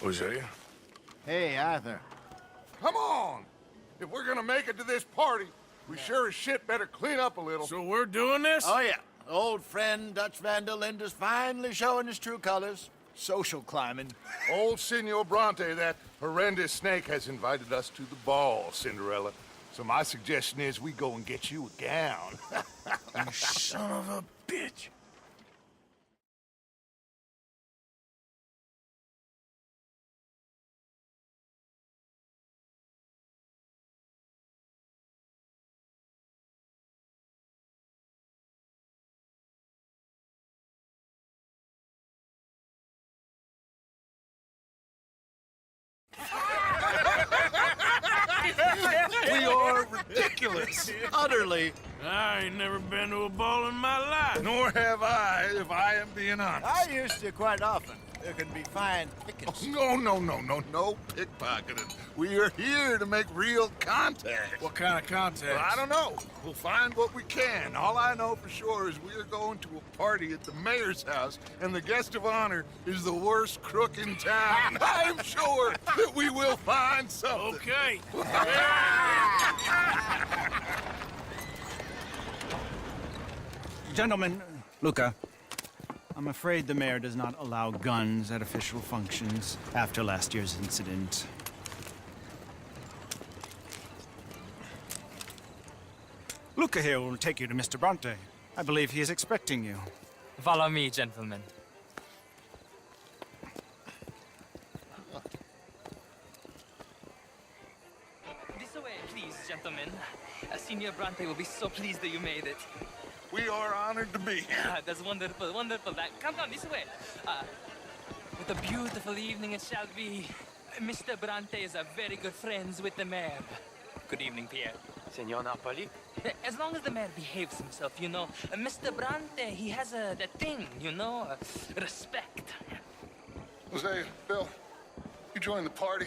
Hosea? Hey, Arthur. Come on! If we're gonna make it to this party, we sure as shit better clean up a little. So we're doing this? Oh, yeah. Old friend Dutch Van der Linde's finally showing his true colors. Social climbing. Old Senor Bronte, that horrendous snake, has invited us to the ball, Cinderella. So my suggestion is we go and get you a gown. You son of a bitch. We are ridiculous. Utterly. I ain't never been to a ball in my life. Nor have I, if I am being honest. I used to quite often. There can be fine pickings. No pickpocketing. We are here to make real contact. What kind of contact? Well, I don't know. We'll find what we can. All I know for sure is we are going to a party at the mayor's house, and the guest of honor is the worst crook in town. I'm sure that we will find something. Okay. Gentlemen, Luca, I'm afraid the mayor does not allow guns at official functions after last year's incident. Luca here will take you to Mr. Bronte. I believe he is expecting you. Follow me, gentlemen. This way, please, gentlemen. Senior Bronte will be so pleased that you made it. We are honored to be here. That's wonderful, wonderful. Come this way. What a beautiful evening it shall be. Mr. Bronte is very good friends with the mayor. Good evening, Pierre. Senor Napoli? As long as the mayor behaves himself, you know. Mr. Bronte, he has that thing, you know, respect. Jose, Bill, you join the party.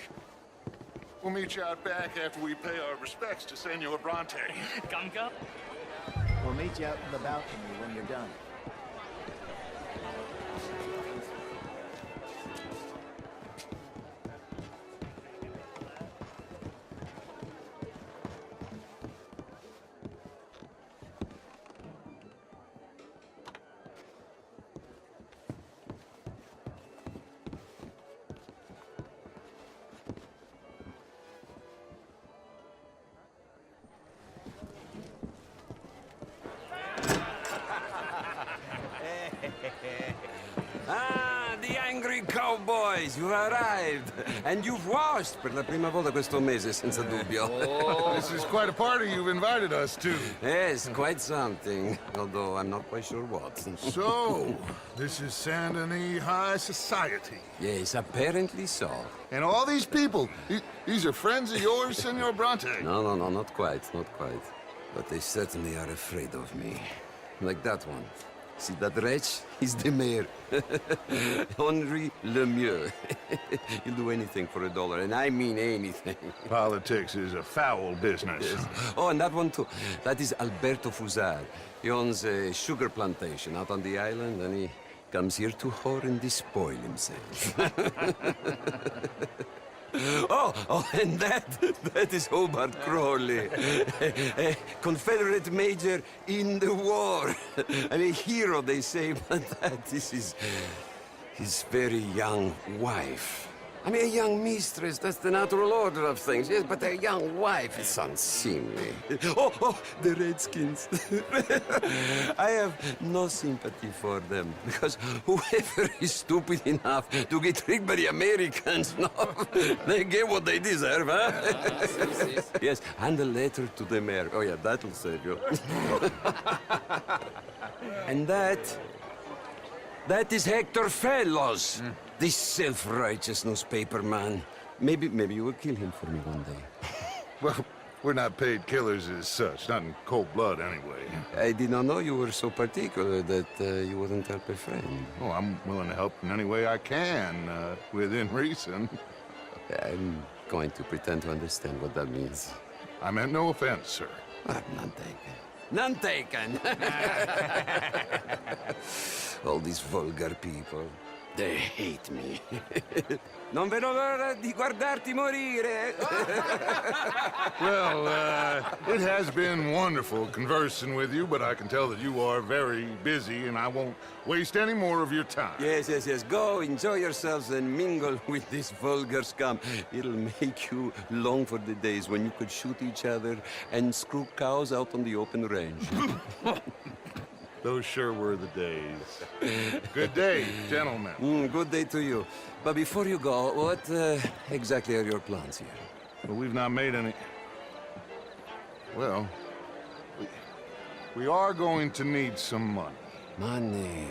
We'll meet you out back after we pay our respects to Senor Bronte. Come. We'll meet you out in the balcony when you're done. Ah, the angry cowboys, you've arrived. And you've washed per la prima volta questo mese, senza dubbio. This is quite a party you've invited us to. Yes, quite something. Although I'm not quite sure what. So, this is Saint Denis High Society. Yes, apparently so. And all these people, these are friends of yours, Senor Bronte? No, not quite, not quite. But they certainly are afraid of me. Like that one. See that wretch? He's the mayor. Henri Lemieux. He'll do anything for $1, and I mean anything. Politics is a foul business. Yes. Oh, and that one too. That is Alberto Fusar. He owns a sugar plantation out on the island, and he comes here to whore and despoil himself. Oh, and that is Hobart Crawley, a Confederate major in the war, and a hero, they say, but that is his very young wife. I mean, a young mistress, that's the natural order of things, yes, but a young wife is unseemly. Oh, the Redskins. I have no sympathy for them, because whoever is stupid enough to get tricked by the Americans, no, they get what they deserve, huh? Yes, and a letter to the mayor. Oh, yeah, that'll save you. And that is Hector Fellows. This self-righteous newspaper man. Maybe you will kill him for me one day. Well, we're not paid killers as such, not in cold blood anyway. I did not know you were so particular that you wouldn't help a friend. Oh, I'm willing to help in any way I can, within reason. I'm going to pretend to understand what that means. I meant no offense, sir. None taken. None taken! All these vulgar people. They hate me. Non vedo l'ora di guardarti morire. Well, it has been wonderful conversing with you, but I can tell that you are very busy, and I won't waste any more of your time. Yes, yes, yes. Go, enjoy yourselves, and mingle with this vulgar scum. It'll make you long for the days when you could shoot each other and screw cows out on the open range. Those sure were the days. Good day, gentlemen. Good day to you. But before you go, what exactly are your plans here? Well, we've not made any... Well, we are going to need some money. Money,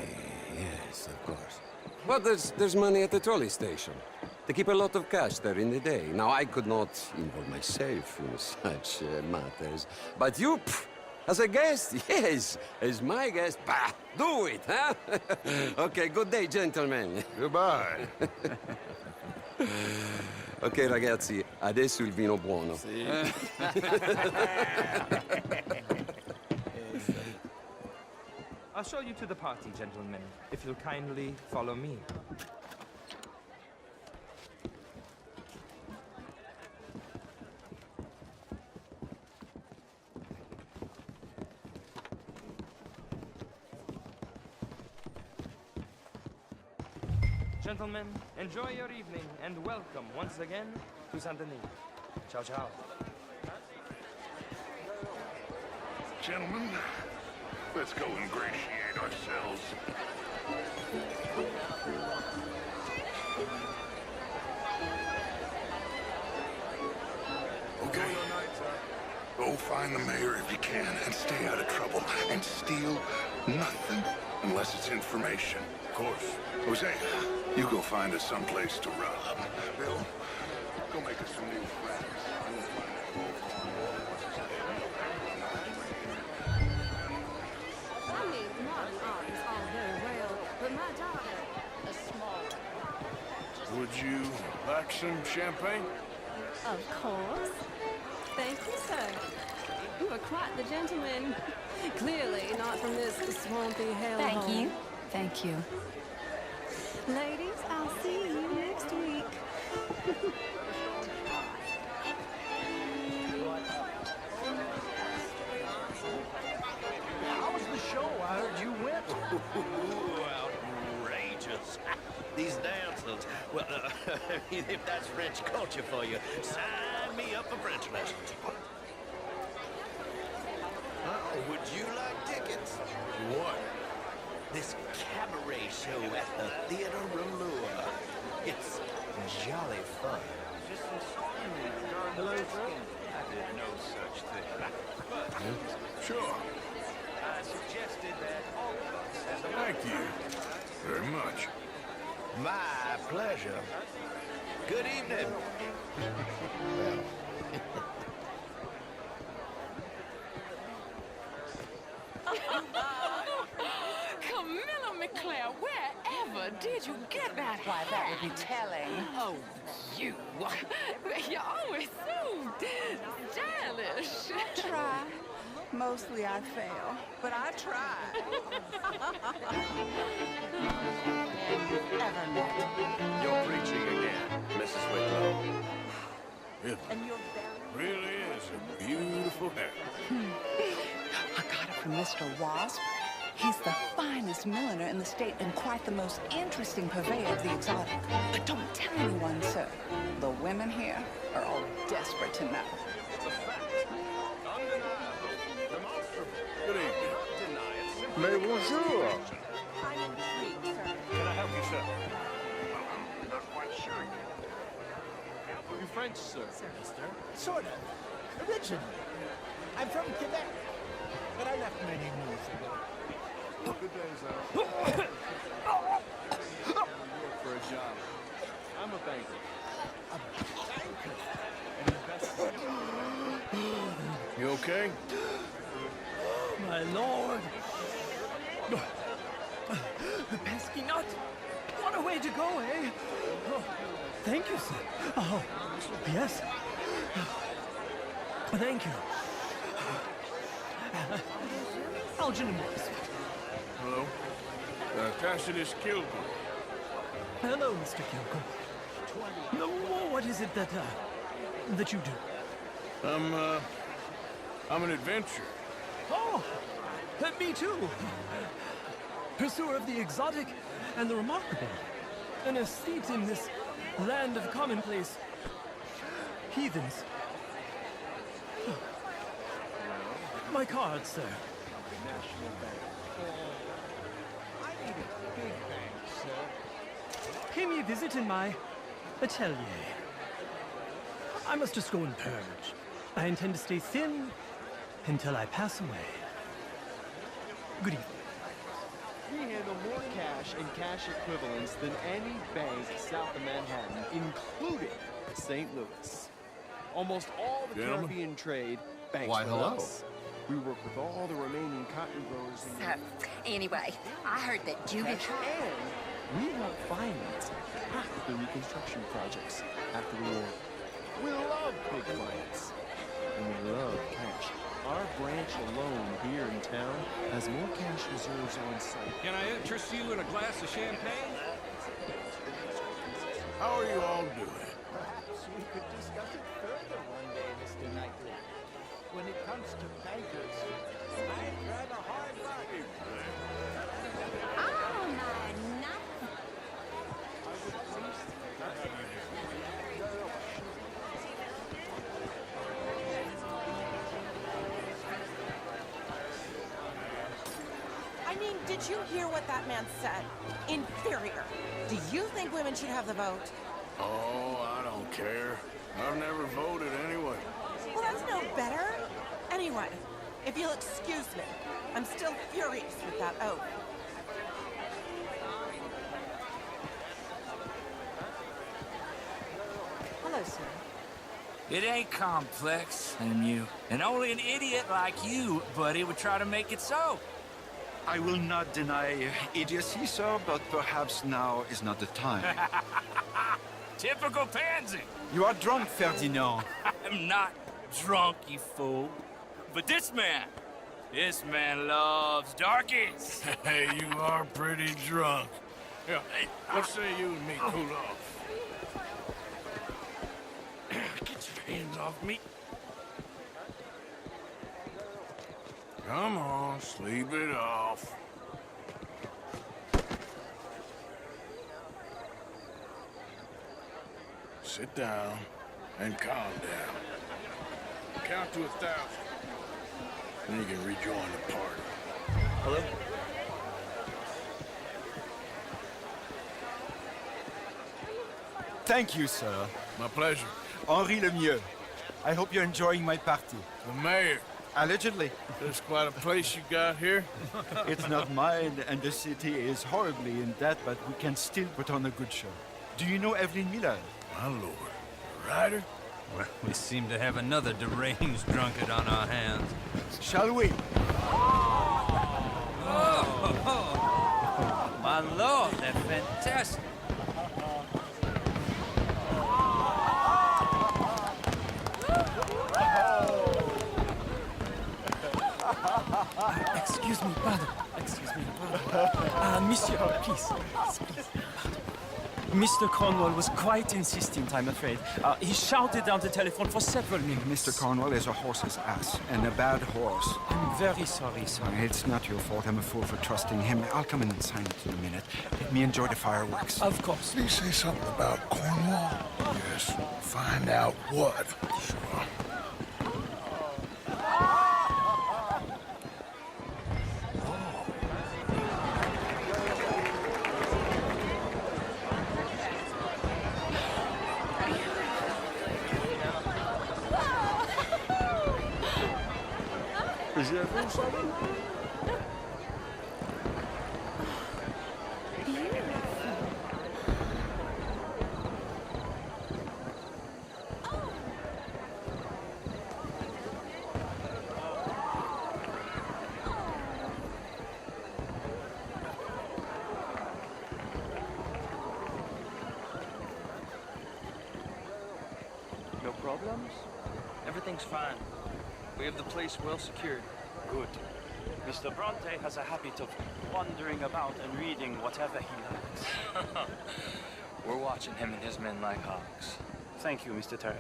yes, of course. But there's money at the trolley station. They keep a lot of cash there in the day. Now, I could not involve myself in such matters. But you, as a guest, yes, as my guest, bah, do it, huh? Okay, good day, gentlemen. Goodbye. Ok, ragazzi, adesso il vino buono. I'll show you to the party, gentlemen, if you'll kindly follow me. Gentlemen, enjoy your evening and welcome once again to Saint Denis. Ciao, ciao. Gentlemen, let's go ingratiate ourselves. Okay. Go find the mayor if you can and stay out of trouble. And steal nothing unless it's information. Of course. Jose, you go find us someplace to rub. Bill, go make us some new friends. I mean, modern art is all very well, but my daughter, a small... Would you like some champagne? Of course. Thank you, sir. You are quite the gentleman. Clearly not from this swampy hellhole. Thank you. Thank you. Ladies, I'll see you next week. How was the show? I heard you went. Outrageous. These dancers. Well, I mean, if that's French culture for you, sign me up for French lessons. Would you like tickets? What? This cabaret show at the Theatre Rouleur. It's jolly fun. Hello, sir. I did no such thing. Sure. I suggested that all of us as a... Thank you very much. My pleasure. Good evening. Camilla McClare, wherever did you get that? Why, that would be telling. Oh, you. You're always so stylish. Try. Mostly I fail, but I try. Ever met. You're preaching again, Mrs. Wicklow. And you're very... Really is a beautiful hair. I got it from Mr. Wasp. He's the finest milliner in the state and quite the most interesting purveyor of the exotic. But don't tell anyone, sir. The women here are all desperate to know. It's a fact. Undeniable. Demonstrable. Good evening. Not deny it. Simply Mais bonjour. I'm intrigued, sir. Can I help you, sir? I'm not quite sure yet. You French, sir? Sort of. Originally. I'm from Quebec, but I left many moons ago. Good day, sir. You work for a job. I'm a banker. You okay? My lord! The pesky nut! What a way to go, eh? Oh, thank you, sir. Oh, yes. Thank you. Algernon Morris. Hello. Tacitus Kilgore. Hello, Mr. Kyoko. No, what is it that you do? I'm an adventurer. Oh, me too. Pursuer of the exotic and the remarkable. An aesthete in this land of commonplace heathens. My card, sir. I need a big bank, sir. Pay me a visit in my atelier. I must just go and purge. I intend to stay thin until I pass away. Good evening. We handle more cash and cash equivalents than any bank south of Manhattan, including St. Louis. Almost all the Gentlemen. Caribbean trade banks Why, with hello. us. We work with all the remaining cotton growers in So, anyway, I heard that Judith... and we help finance half of the reconstruction projects after the war. We love big clients, and we love cash. Our branch alone here in town has more cash reserves on site. Can I interest you in a glass of champagne? How are you all doing? Perhaps we could discuss it further one day, Mr. Knightley. When it comes to bankers, I'd drive a hard bargain. Oh, my night. I mean, did you hear what that man said? Inferior. Do you think women should have the vote? Oh, I don't care. I've never voted anyway. Well, that's no better. Anyway, if you'll excuse me, I'm still furious with that oath. Hello, sir. It ain't complex, and only an idiot like you, buddy, would try to make it so. I will not deny idiocy, sir, but perhaps now is not the time. Typical pansy. You are drunk, Ferdinand. I'm not drunk, you fool. But this man loves darkies. Hey, you are pretty drunk. Yeah, hey, what say you and me cool off? Get your hands off me. Come on, sleep it off. Sit down and calm down. Count to 1,000. Then you can rejoin the party. Hello? Thank you, sir. My pleasure. Henri Lemieux. I hope you're enjoying my party. The mayor. Allegedly. There's quite a place you got here. It's not mine, and the city is horribly in debt, but we can still put on a good show. Do you know Evelyn Miller? My lord. Ryder? Well, we seem to have another deranged drunkard on our hands. Shall we? My lord, they're fantastic. Excuse me, pardon. Excuse me, pardon. Monsieur, please. Please. Mr. Cornwall was quite insistent, I'm afraid. He shouted down the telephone for several minutes. Mr. Cornwall is a horse's ass, and a bad horse. I'm very sorry, sir. It's not your fault. I'm a fool for trusting him. I'll come in and sign it in a minute. Let me enjoy the fireworks. Of course. Did he say something about Cornwall? Yes. Find out what. Sure. No problems? Everything's fine. We have the place well secured. Good. Mr. Bronte has a habit of wandering about and reading whatever he likes. We're watching him and his men like hawks. Thank you, Mr. Turek.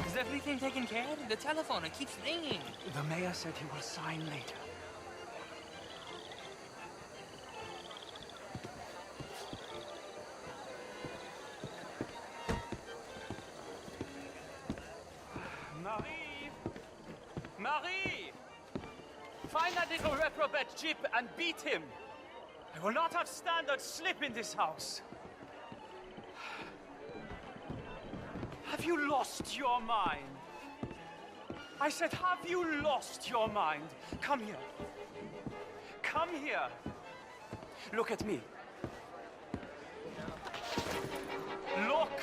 Is everything taken care of? The telephone, it keeps ringing. The mayor said he will sign later. Marie! Marie! Find that little reprobate Chip and beat him. I will not have standard slip in this house. Have you lost your mind? I said, have you lost your mind? Come here. Come here. Look at me. Look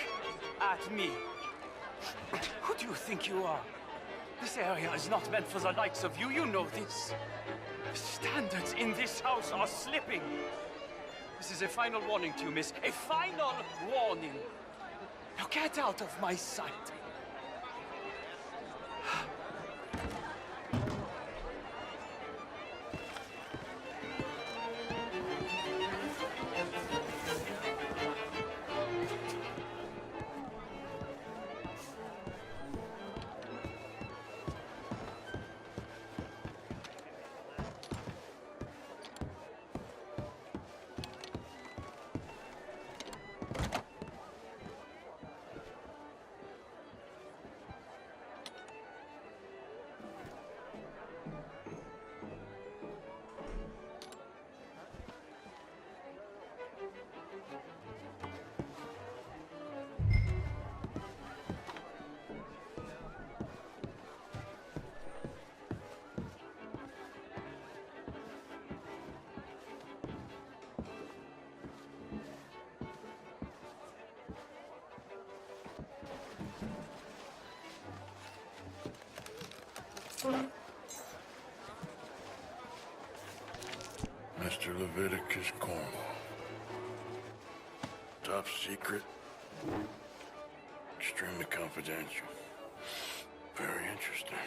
at me. Who do you think you are? This area is not meant for the likes of you. You know this. The standards in this house are slipping. This is a final warning to you, miss. A final warning. Now get out of my sight. Mr. Leviticus Cornwall. Top secret. Extremely confidential. Very interesting.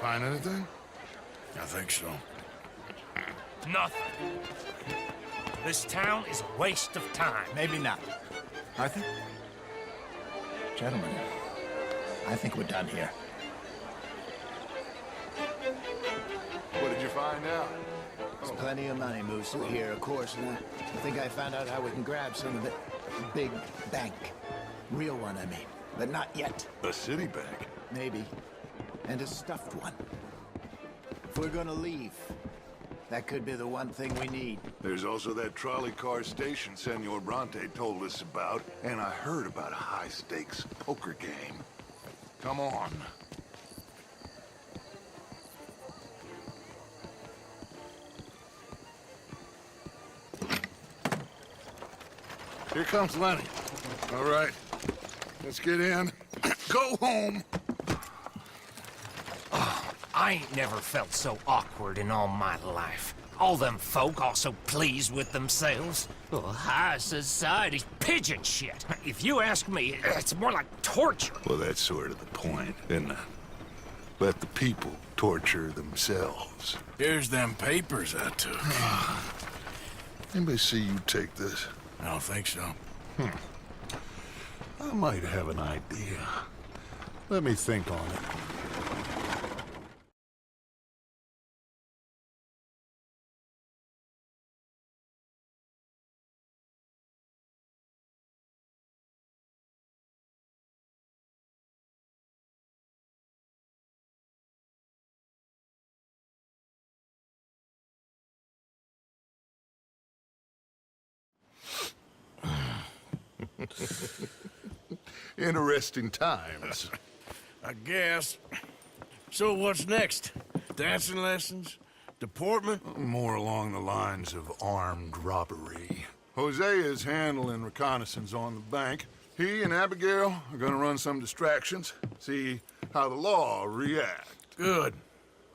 Find anything? I think so. Nothing. This town is a waste of time. Maybe not. Arthur? Gentlemen, I think we're done here. What did you find out? There's plenty of money moves through here, of course, and I think I found out how we can grab some of it. Big bank. Real one, I mean. But not yet. A city bank? Maybe. And a stuffed one. If we're gonna leave, that could be the one thing we need. There's also that trolley car station Senor Bronte told us about, and I heard about a high-stakes poker game. Come on. Here comes Lenny. All right, let's get in. Go home. I ain't never felt so awkward in all my life. All them folk all so pleased with themselves. Oh, high society pigeon shit. If you ask me, it's more like torture. Well, that's sort of the point, isn't it? Let the people torture themselves. Here's them papers I took. Anybody see you take this? I don't think so. I might have an idea. Let me think on it. Interesting times. I guess. So what's next? Dancing lessons? Deportment? More along the lines of armed robbery. Hosea is handling reconnaissance on the bank. He and Abigail are gonna run some distractions, see how the law react. Good.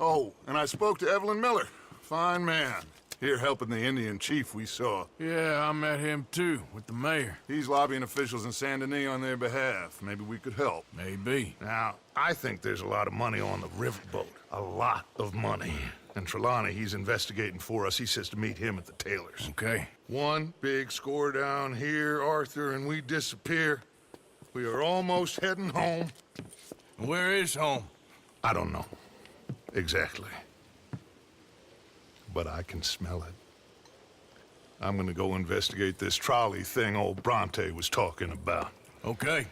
Oh, and I spoke to Evelyn Miller. Fine man. Here helping the Indian chief we saw. Yeah, I met him too, with the mayor. He's lobbying officials in Saint Denis on their behalf. Maybe we could help. Maybe. Now, I think there's a lot of money on the riverboat. A lot of money. And Trelawney, he's investigating for us. He says to meet him at the Taylors. Okay. One big score down here, Arthur, and we disappear. We are almost heading home. Where is home? I don't know. Exactly. But I can smell it. I'm gonna go investigate this trolley thing old Bronte was talking about. Okay.